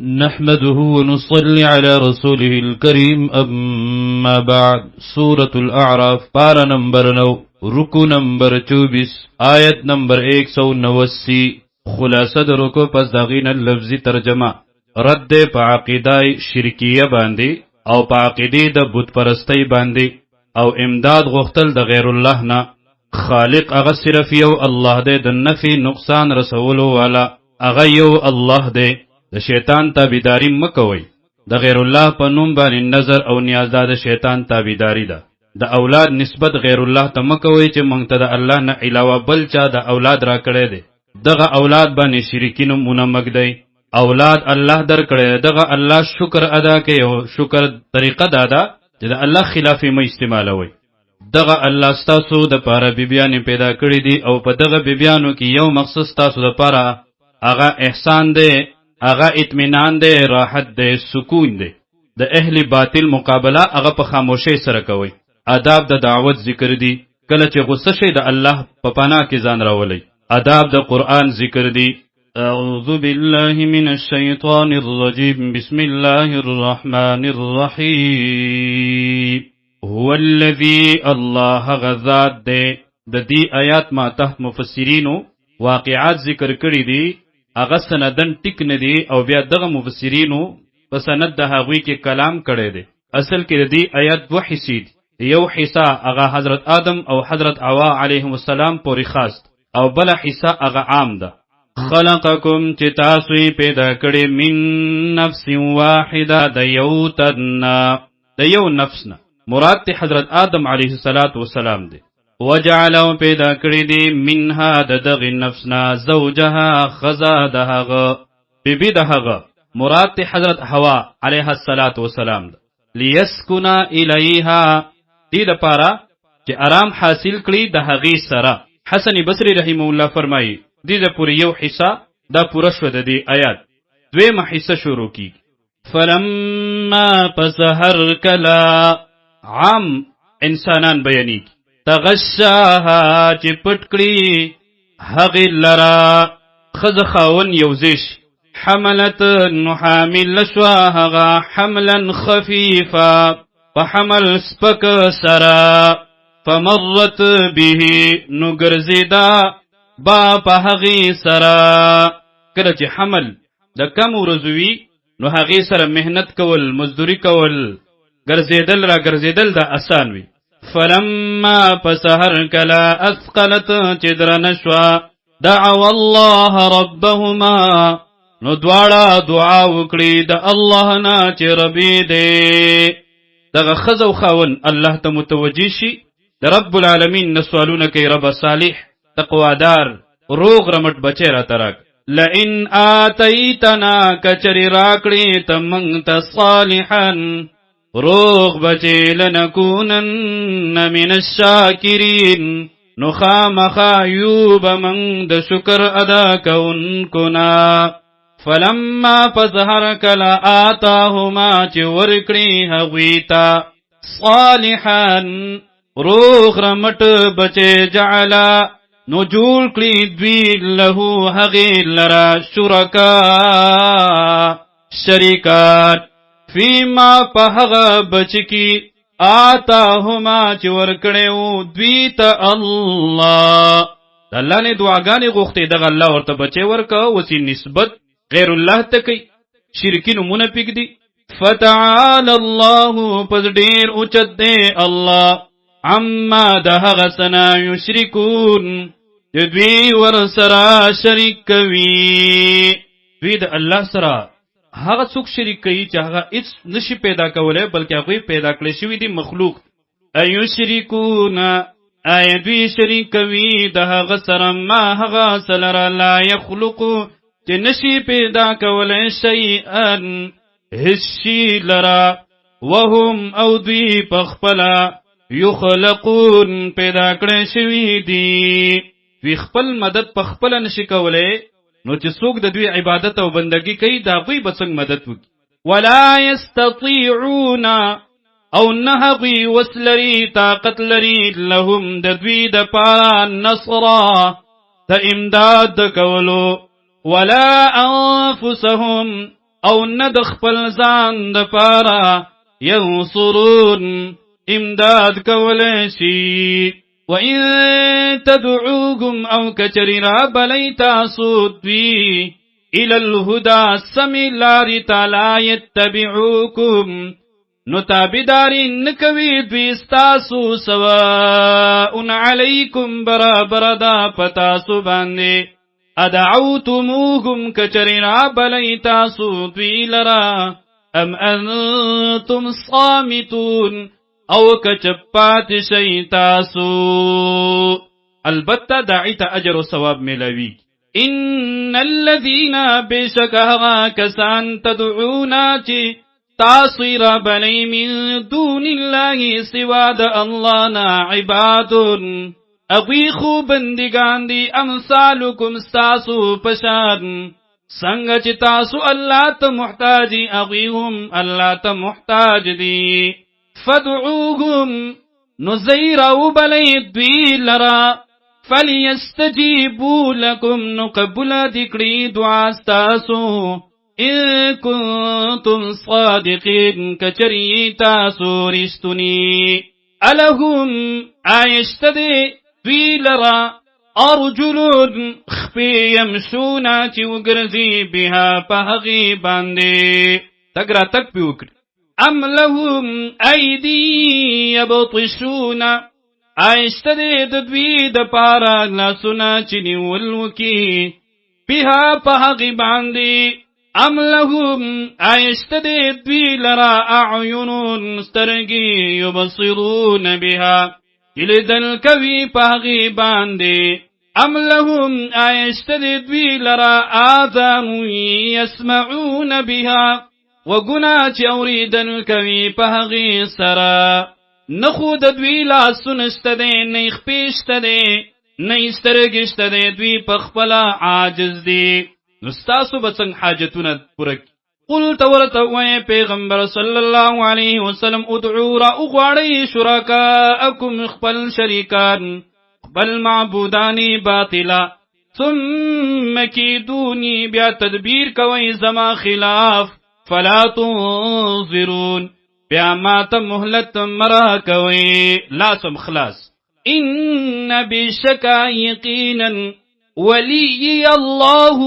نحمده ونصلي على رسوله الكريم اما بعد سورة الاعراف پارا نمبر 9 رکو نمبر 24 آیت نمبر 189 خلاصه در رکو پس داغین لفظی ترجمه رد پا عقیدای شرکیه باندی او پا عقیده دا بت پرستی باندی او امداد غختل دا غیر الله نا خالق اغا صرف یو الله دے دا نفی نقصان رسولو والا اغا یو الله دے د شیطان تابعداري مکوئ د غیر الله په نوم باندې نظر او نیاز د شیطان تابعداري ده د اولاد نسبت غیر الله ته مکوئ چې مونږ ته د الله نه علاوه بل چا د اولاد را کړی دی دغه اولاد باندې شریکینو منمک دی اولاد الله در کړی دغه الله شکر ادا کوي او شکر طریقه دادا چې د الله خلاف مې استعمالوي دغه الله ستاسو د پاره بیبیانې پیدا کړی دي او په دغه بیبیانو کې یو مقصد تاسو د پاره هغه احسان دی اغا اطمینان دے راحت دے سکون دے د اهل باطل مقابله اغا په خاموشی سره کوي آداب د دعوت ذکر دی کله چې غصه شي د الله په پناه کې ځان راولي آداب د قرآن ذکر دی اعوذ بالله من الشیطان الرجیم بسم الله الرحمن الرحیم هو الذی الله غذات دے د دې آیات ما تحت مفسرینو واقعات ذکر کړی دي اغه سندن ټیک نه دی او بیا دغه مفسرینو په سند د هغوی کې کلام کړی دی اصل کې د دې آیات دوه حصې دي یو حصہ اغه حضرت آدم او حضرت حوا علیهم السلام پورې خاص او بل حصہ اغه عام ده خلقکم چې تاسو پیدا کړی من نفس واحده د یو تن د یو نفس نه مراد ته حضرت آدم علیه السلام دی وجعلو پیدا کړی دی منها دغه نفسنا زوجها خزا دهغه بیبی دهغه مراد ته حضرت حوا علیها السلام لیسکنا الیها دې لپاره چې آرام حاصل کړي دهغه سره حسن بصری رحمه الله فرمایي دې د پوری یو حصہ دا پوره شو د دې آیات دویمه حصہ شروع کی فلما پسهر کلا عام انسانان بیانی تغشاها چې پټکړي هغه لرا خذ خاون یوزش حملت نو حامل شوا هغه حملا خفیفا فحمل سپک سرا فمرت به نو ګرځیدا با په هغه سرا کله چې حمل د کم ورزوي نو هغه سره مهنت کول مزدوری کول ګرځیدل دا آسان وي فلما پسهر کلا اثقلت چدر نشوا دعوا الله ربهما نو دواړه دعا وکړي د الله نه چې ربي دې دغه خزو خاون الله ته متوجي شي د رب العالمین نسوالونه کوي رب صالح تقوادار روغ رمټ بچی را ترک لئن آتیتنا کچری راکړي تمنګ ته صالحا روغ بچی لنکونن من الشاکرین نخامخا یوب من د شکر ادا کونکنا فلما پظهر کلا آتاهما چی ورکڑی هغویتا صالحا روغ رمٹ بچی جعلا نو جوړ کړي دوی له هغې لرا شرکا شریکات فیما پهغه بچ کی آتاهما چې ورکړیو دوی ته الله الله نه دعاګانې غوښتې دغه الله ورته بچی ورکا وسی نسبت غیر الله ته کوي شرکی نمونه پک دي فتعالى الله پس ډیر اوچت دی الله عما دهغه سنا یشرکون دوی ور سره شریک کوي دوی د الله سره هغه څوک شریک کوي چې هغه هیڅ نشي پیدا کولای بلکې هغه پیدا کړی شوی دی مخلوق ایو شریکون دوی شریک کوي د هغه سره ما هغه سره لا یخلق چې نشي پیدا کولای شیئا هیڅ شی لرا وهم او دوی پخپلا یخلقون پیدا کړی شوی دی وی خپل مدد پخپل نشي کولای نو چې څوک د دوی عبادت او بندگی کوي دا غوی بڅنګ مدد وکي ولا یستطيعون او نه غوی وسلری طاقت لري لهم د دوی د پاره نصر د امداد کولو ولا انفسهم او نه د خپل ځان د پاره ینصرون امداد کولی شي. وَإِن تَدْعُوهُمْ أَوْ كَچَرِرَا بَلَئِ تَاسُو دوی إِلَى الْهُدَى سَمِ لارِ تَعَلَى يَتَّبِعُوكُمْ نو تابداری نکوی دوی ستاسو سواء علیکم برابر دا پتاسو بانده ادعوتموهم کچرنا بلی تاسو دوی لرا ام انتم صامتون او کچپات شئی تاسو. البتہ داعی تا اجر و ثواب ملوی. ان الذین بشکہا کسان تدعونا چی تاصیر بلی من دون اللہ سوا دا اللہ نا عبادن اقوی خوب بندگان دی امثالکم ستاسو پشان سنگ چی تاسو اللہ تا محتاجی اقوی هم اللہ تا محتاج دی. فدعوهم نزیرو بلی دوی لرا فلیستجیبو لکم نقبل دکڑی دعا ستاسو ان کنتم صادقین کچری تاسو رشتنی. الہم آیشتدی دوی لرا ارجلون خفی یمشونا چی وگرزی بها پهغی باندی تگرا تک پی وکر. ام لهم ایدی یبطشونا آیشتدی دوی د پارا لاسونا چی نیولوکی بها پهغی باندی. ام لهم آیشتدی دوی لرا اعینون سترگی یبصرون بها یلدل کوی پهغی باندی. ام لهم آیشتدی دوی لرا آذان یسمعون بها وگنا چی اوریدن کوی پهغی سرا. نخود دوی لاسونشتدی نیخ پیشتدی نیسترگشتدی دوی پخپلا عاجز دی. نستاسو بسنگ حاجتون پورک. قل تورتوئے پیغمبر صلی اللہ علیہ وسلم ادعو را اغواری شرکاءکم اخبل شریکان اخبل معبودانی باطلا ثم کیدونی بیا تدبیر کوئی زما خلاف فلا تنظرون بیا مات محلت مرا کوئی لاسم خلاص. ان بشکا یقینا ولی اللہ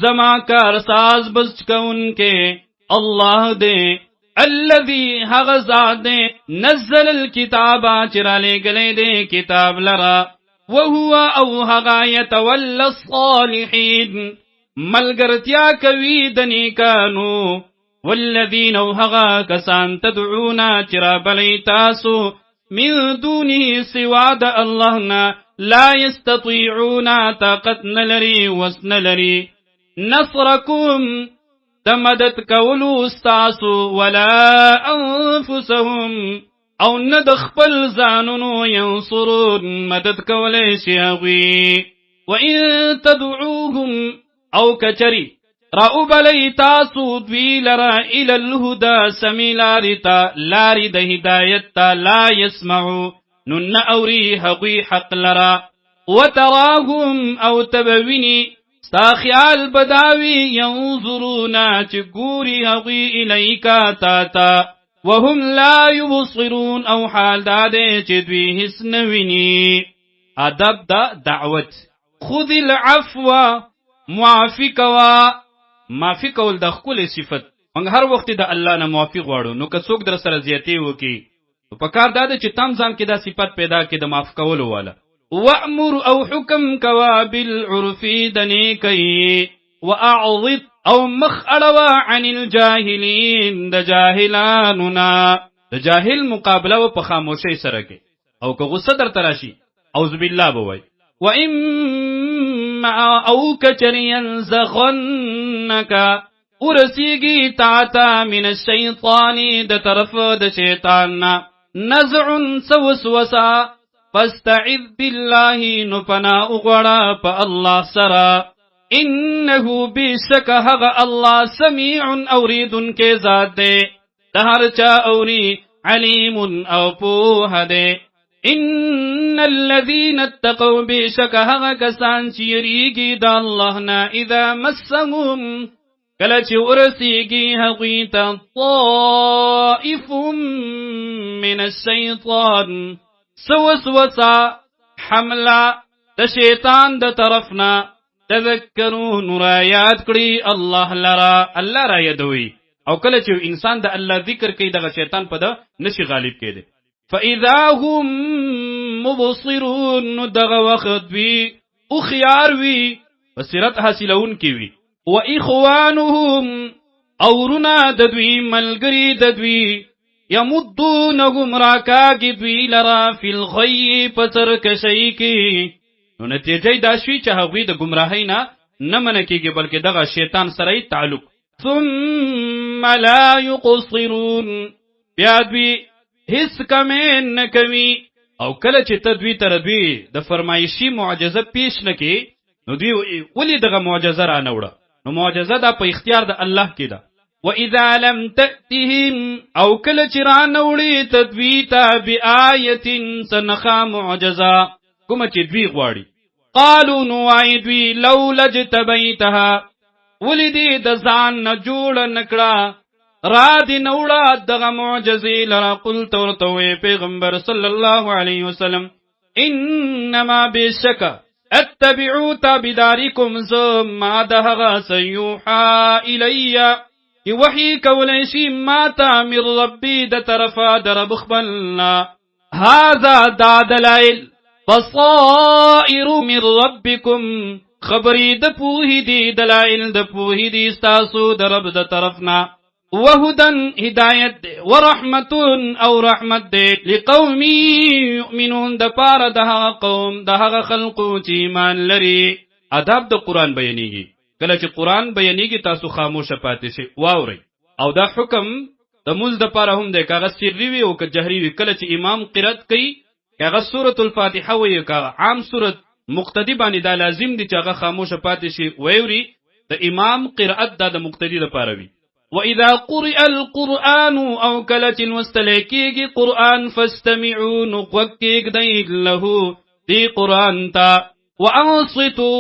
زما کار ساز بس کون کے اللہ دے الذی حغزاد دے نزل الکتابا چرا لے گلے دے کتاب لرا وہو او حغا یتول الصالحین ملگرتیا کوی دنی کانو والذین او حغا کسان تدعونا چرا بلی تاسو من دونی سواد اللہنا لا یستطیعونا طاقت نلری وسن لری نصرکم تمدد کولو استاسو ولا انفسهم او ندخپل زانونو ینصرون مدد کولی شیاغوی. وَإِن تَدْعُوهُمْ او کچری راو بلی تاسو دوی لرا الى الهدى سمی لارتا لاری د ہدایت تا لا یسمعو نن اوری حقی حق لرا. وتراهم او تبوینی ستا خیال بداوی ینظرونا چی گوری حقی الیکا تاتا وهم لا یبصرون او حال دادے چی دوی حس نوینی. ادب دا دعوت. خذ العفو معافی کوا. معافی کول د خپل صفت منګ هر وخت د الله نه معافی غواړو نو که څوک در سره زیاتی وکي په کار داده چې تم ځان کې دا صفت پیدا کې د معاف کولو والا. وامر او حکم کوا بالعرف دنی کوي واعرض او مخ اړوا عن الجاهلین د جاهلانو نه د جاهل مقابله او په خاموشۍ سره کې او که غصه در تراشي اعوذ بالله بوي. وَإِمَّا أَوْ كَچَرِيًا زَغَنَّكَ ارسیگی تاتا من الشیطانی د طرف د شیطاننا نزع سوسوسا فاستعذ بالله نپنا اغوڑا پا اللہ سرا انہو بیشک حق اللہ سمیع اوریدن کے ذات دے دہر چا اوری علیم او پوہ دے. ان الذین اتقوا بیشک حق کسان چیریگی دا اللہ نا اذا مسهم کله چې ورسیږي هغوی ته طائف من الشیطان وسوسه حمله د شیطان د طرفنا تذکرون را یاد کړي الله لرا، الله را یادوي. او کله چې انسان د الله ذکر کوي دغه شیطان په د نشي غالب کېده. فاذا هم مبصرون، دغه وخت وی او خيار وی بصیرت حاصلون کی وی. و اخوانهم اورنا ددوی ملګری ددوی یمدونهم راکاږي دوی لرا فی الغی پسر کشی کی. نو نتیجه دا شوی چې هغوی د گمراهی نه منع کیږي بلکې دغه شیطان سره تعلق. ثم لا يقصرون، بیا دوی هیڅ کمی نه کوي. او کله چې تدوی تر دوی د فرمایشی معجزه پیش نکي نو دوی ولی دغه معجزه را نوړه. نو معجزه دا په اختیار د الله کې ده. واذا لم تأتهم، او کله چې را نوړي تدوی ته بآیه سنخا معجزه کومه چې دوی غواړي، قالوا نوعدوی لولا اجتبیتها، ولدی د ځان نه جوړ نکړه را دی نوړه دغه معجزې لرا. قلت ورته پیغمبر صلی الله علیه وسلم انما بشک اتبعو تابداریکم زما دهغه سیوحا الی کی وحی کولی شي ماتا من ربی د طرفا در بخبلنا. هذا دا دلائل بصائر من ربکم، خبری د پوهی دی دلائل د پوهی دی ستاسو د رب د طرفنا. وهدن هدایت دی، ورحمتون او رحمت دی، لقوم یؤمنون د پاره دهغه قوم دهغه خلقو چې ایمان لري. ادب د قرآن بیانیږي. کله چې قرآن بیانیږي تاسو خاموشه پاتې شئ واورئ. او دا حکم د مونځ د پاره هم دی، کاغه سری وي او که جهري وي. کله چې امام قرات کوي کاغه سورۃ الفاتحه وي کاغه عام سورۃ مقتدی باندې دا لازم دي چې هغه خاموشه پاتې شي وایوري. د امام قرات د مقتدی د پاره وي. واذا قرئ القرآن، او کله چې واستلیکيږي قرآن فاستمعوا نقوکیګ دی له دی قرآن تا. وانصتوا،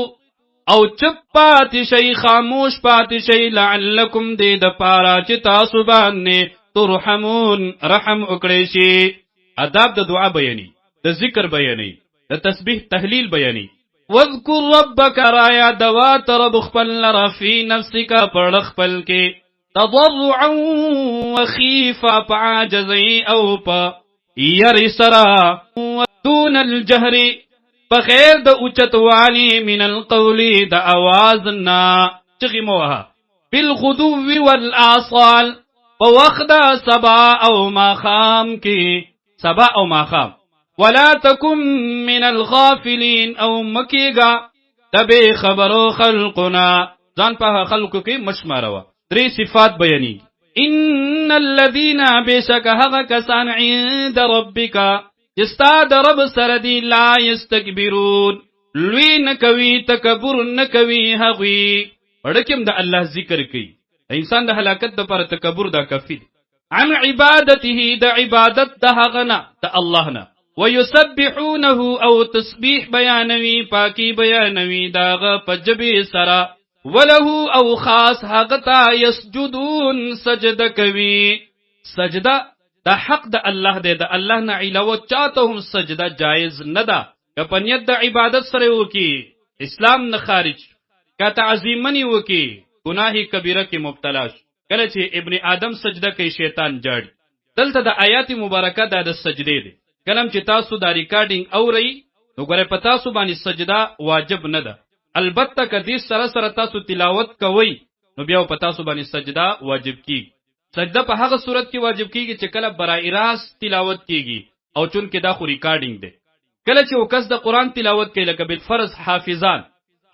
او چپ پاتې شي خاموش پاتې شي لعلکم دی د پاره چې تاسو باندې ترحمون رحم وکړي شي. آداب د دعا بیانې، د ذکر بیانې، د تسبیح تهلیل بیانې. واذکر ربک، را یاد وات رب خپل لرا فی نفسک پړ خپل کې تضرعا وخیفا پعاجزی او پا یری سرا دون الجهر بغیر د اوچتوالی من القول د آوازنا چغی موها بالغدو والآصال ووخد سبا او ماخام کی سبا او ماخام. ولا تکم من الغافلین، او مکیگا تبی خبرو خلقنا ځان په خلقو کې مشماروا. درې صفات بیانی. ان الذين بشك هغه کسان عند ربک جستا د رب سره دی لا یستكبرون، لوی نکوي تکبر نکوي. هغوی ورکم د الله ذکر کوي. انسان د هلاکت د پر تکبر دا کفی عن عبادته، د عبادت د هغنا د الله نه. ويسبحونه، او تسبیح بیانوي پاکی بیانوي داغه پجبی سرا. وله، او خاص حقتا یسجدون سجده کوي. سجده د حق د الله دی، د الله نه علاوه چاته هم سجده جایز نه ده. که په نیت د عبادت سره وکي اسلام نه خارج، که تعظیمنی وکي گناه کبیره کې مبتلا شي. کله چې ابن آدم سجده کوي شیطان جاړي. دلته د آیات مبارکه د سجده دی. کلم چې تاسو دا ریکارډینګ اورئ نو ګوره په تاسو باندې سجده واجب نه ده. البته کدی سره سره تاسو تلاوت کوئ نو بیا په تاسو باندې سجده واجب کیږي. سجده په هغه صورت کې واجب کیږي چې کله برای راست تلاوت کیږي، او چون کې دا خو ریکارډینګ دی. کله چې وکس د قران تلاوت کوي لکه بالفرض حافظان،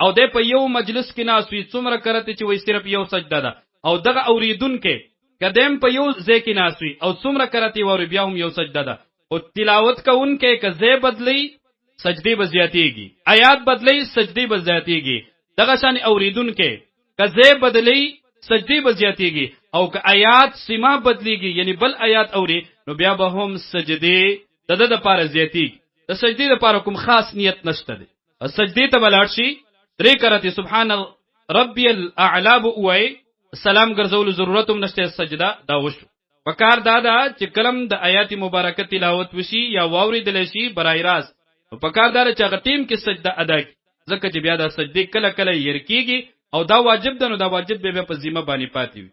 او د په یو مجلس کې ناسوي څومره کرته چې وای صرف یو سجده ده، او دغه اوریدونکو کدم په یو ځای کې ناسوي او څومره کرته ووري بیا هم یو سجده ده. او تلاوت کوونکې که ځای بدلی سجدی به زیاتیږي، آیات بدلی سجدی به زیاتیږي. دغه شان اوریدونکو که ځای بدلی سجدی به زیاتیږي، او که آیات سیما بدلیږي یعنی بل آیات اوري نو بیا به هم سجدی د لپاره زیاتیږي. د سجدی لپاره کوم خاص نیت نشته دی. سجدی ته بلاړ شي 3 کرته سبحان ربی الاعلى بوای، سلام ګرځول ضرورت هم نشته، سجده دا وشو. پکار دا چې کلم د آیات مبارکه تلاوت وشي یا واوریدل شي برای راست، پکار دا چې هغه ټیم کې سجده ادا کړي، ځکه چې بیا دا سجده کله کله ير کیږي او دا واجب ده، نو دا واجب به په ذمہ باندې پاتې وي.